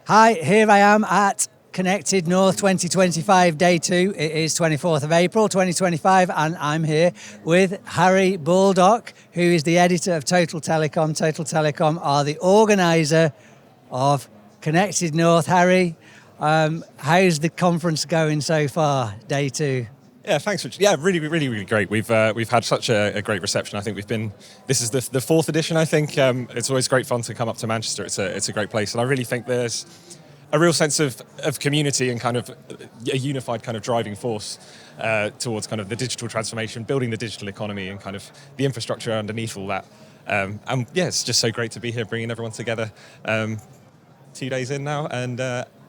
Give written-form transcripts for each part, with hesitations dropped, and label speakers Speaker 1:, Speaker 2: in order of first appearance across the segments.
Speaker 1: Hi, here I am at Connected North 2025 Day 2. It is 24th of April 2025 and I'm here with Harry Baldock, who is the editor of Total Telecom. Total Telecom are the organiser of Connected North. Harry, how's the conference going so far, Day 2?
Speaker 2: Yeah, thanks, Richard. Yeah, really great. We've had such a great reception. I think this is the fourth edition. I think it's always great fun to come up to Manchester. It's a great place, and I really think there's a real sense of community and kind of a unified kind of driving force towards kind of the digital transformation, building the digital economy, and kind of the infrastructure underneath all that. And yeah, it's just so great to be here, bringing everyone together. 2 days in now, and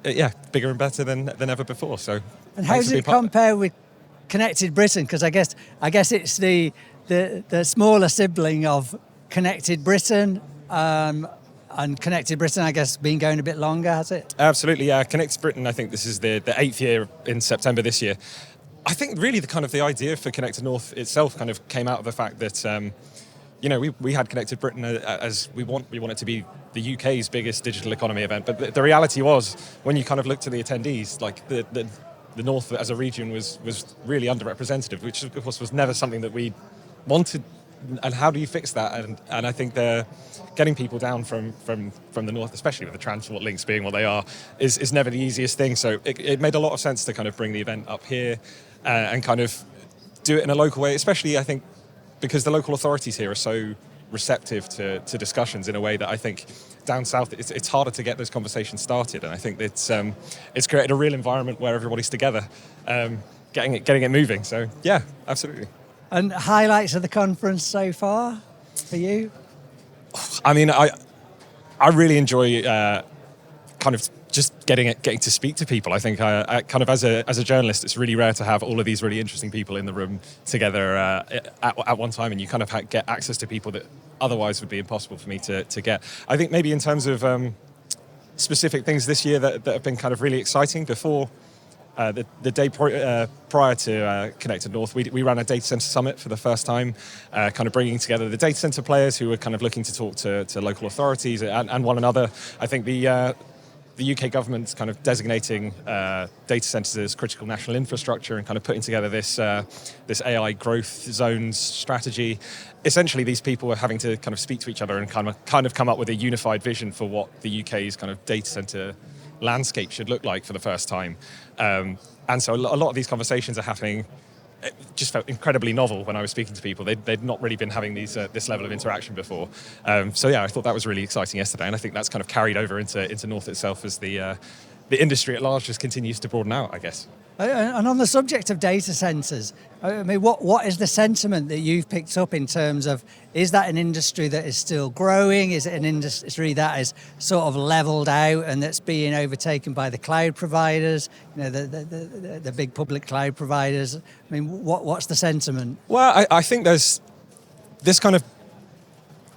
Speaker 2: yeah, bigger and better than ever before. So,
Speaker 1: and how does it compare with Connected Britain? Because I guess it's the smaller sibling of Connected Britain, and Connected Britain, I guess, been going a bit longer, has it?
Speaker 2: Absolutely, yeah. Connected Britain, I think this is the 8th year in September this year. I think really the idea for Connected North itself kind of came out of the fact that we had Connected Britain as we want it to be the UK's biggest digital economy event. But the reality was, when you kind of looked at the attendees, like the North as a region was really underrepresented, which of course was never something that we wanted. And how do you fix that? And I think they're getting people down from the North, especially with the transport links being what they are, is never the easiest thing. So it made a lot of sense to kind of bring the event up here and kind of do it in a local way, especially I think because the local authorities here are so receptive to discussions in a way that I think down south it's harder to get those conversations started, and I think it's created a real environment where everybody's together, getting it moving. So yeah, absolutely.
Speaker 1: And highlights of the conference so far for you?
Speaker 2: I mean, I really enjoy kind of just getting to speak to people. I think I kind of as a journalist, it's really rare to have all of these really interesting people in the room together at one time, and you kind of get access to people that otherwise would be impossible for me to get. I think maybe in terms of specific things this year that have been kind of really exciting. Before the day prior to Connected North, we ran a data centre summit for the first time, kind of bringing together the data centre players who were kind of looking to talk to local authorities and one another. I think the UK government's kind of designating data centres as critical national infrastructure and kind of putting together this AI growth zones strategy. Essentially, these people were having to kind of speak to each other and kind of come up with a unified vision for what the UK's kind of data centre landscape should look like for the first time. And so a lot of these conversations are happening. It just felt incredibly novel when I was speaking to people. They'd not really been having this level of interaction before. So yeah, I thought that was really exciting yesterday, and I think that's kind of carried over into North itself as the industry at large just continues to broaden out, I guess.
Speaker 1: And on the subject of data centres, I mean, what is the sentiment that you've picked up in terms of, is that an industry that is still growing? Is it an industry that is sort of levelled out and that's being overtaken by the cloud providers, the big public cloud providers? I mean, what's the sentiment?
Speaker 2: Well, I think there's this kind of,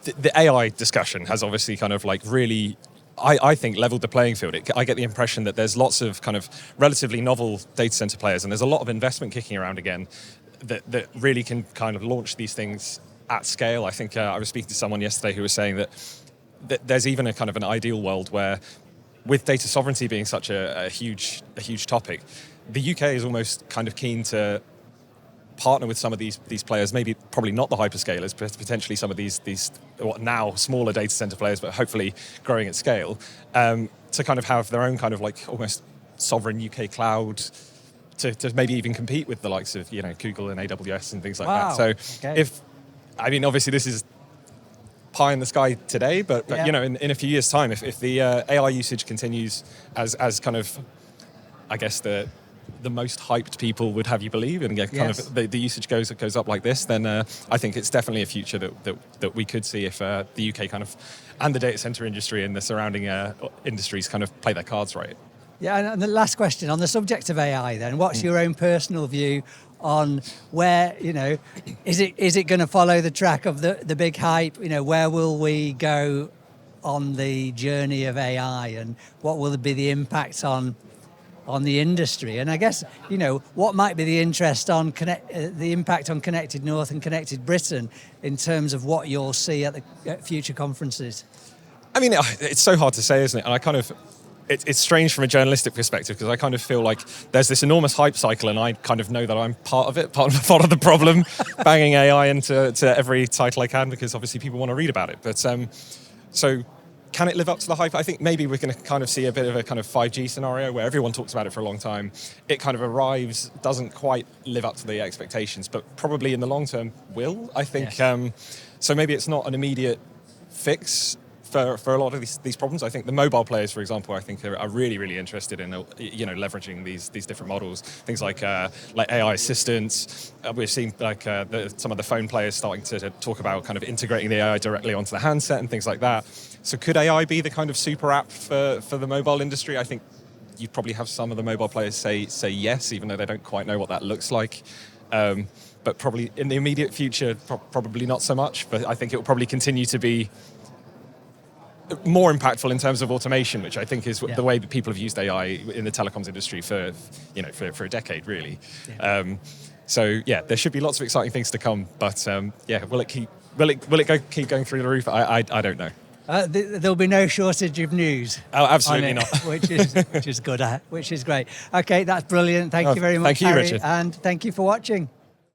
Speaker 2: the AI discussion has obviously kind of like really, I think, leveled the playing field. I get the impression that there's lots of kind of relatively novel data center players, and there's a lot of investment kicking around again that really can kind of launch these things at scale. I think I was speaking to someone yesterday who was saying that there's even a kind of an ideal world where, with data sovereignty being such a huge topic, the UK is almost kind of keen to partner with some of these players, probably not the hyperscalers, but potentially some of these what now smaller data center players, but hopefully growing at scale, to kind of have their own kind of like almost sovereign UK cloud to maybe even compete with the likes of Google and AWS and things like that. So obviously this is pie in the sky today, but yeah, in a few years' time, if the AI usage continues as kind of, I guess the most hyped people would have you believe, and of the usage goes up like this, then I think it's definitely a future that we could see if the UK kind of, and the data center industry and the surrounding industries kind of play their cards right.
Speaker 1: Yeah, and the last question on the subject of AI then, what's your own personal view on where, is it going to follow the track of the big hype? Where will we go on the journey of AI, and what will be the impact on the industry? And I guess, what might be the interest on the impact on Connected North and Connected Britain in terms of what you'll see at future conferences?
Speaker 2: I mean, it's so hard to say, isn't it? And it's strange from a journalistic perspective because I kind of feel like there's this enormous hype cycle, and I kind of know that I'm part of it, part of the problem, banging AI into every title I can because obviously people want to read about it. But so. Can it live up to the hype? I think maybe we're going to kind of see a bit of a kind of 5G scenario where everyone talks about it for a long time. It kind of arrives, doesn't quite live up to the expectations, but probably in the long term will. I think.
Speaker 1: Yes.
Speaker 2: So maybe it's not an immediate fix for a lot of these problems. I think the mobile players, for example, I think are really, really interested in leveraging these different models. Things like AI assistants. We've seen some of the phone players starting to talk about kind of integrating the AI directly onto the handset and things like that. So could AI be the kind of super app for the mobile industry? I think you'd probably have some of the mobile players say yes, even though they don't quite know what that looks like. But probably in the immediate future, probably not so much. But I think it will probably continue to be more impactful in terms of automation, which I think is the way that people have used AI in the telecoms industry for a decade, really. Yeah. There should be lots of exciting things to come. But will it keep going through the roof? I don't know.
Speaker 1: There'll be no shortage of news.
Speaker 2: Oh, absolutely not.
Speaker 1: which is good. Which is great. Okay, that's brilliant. Thank you very much,
Speaker 2: thank you,
Speaker 1: Harry,
Speaker 2: Richard.
Speaker 1: and thank you for watching.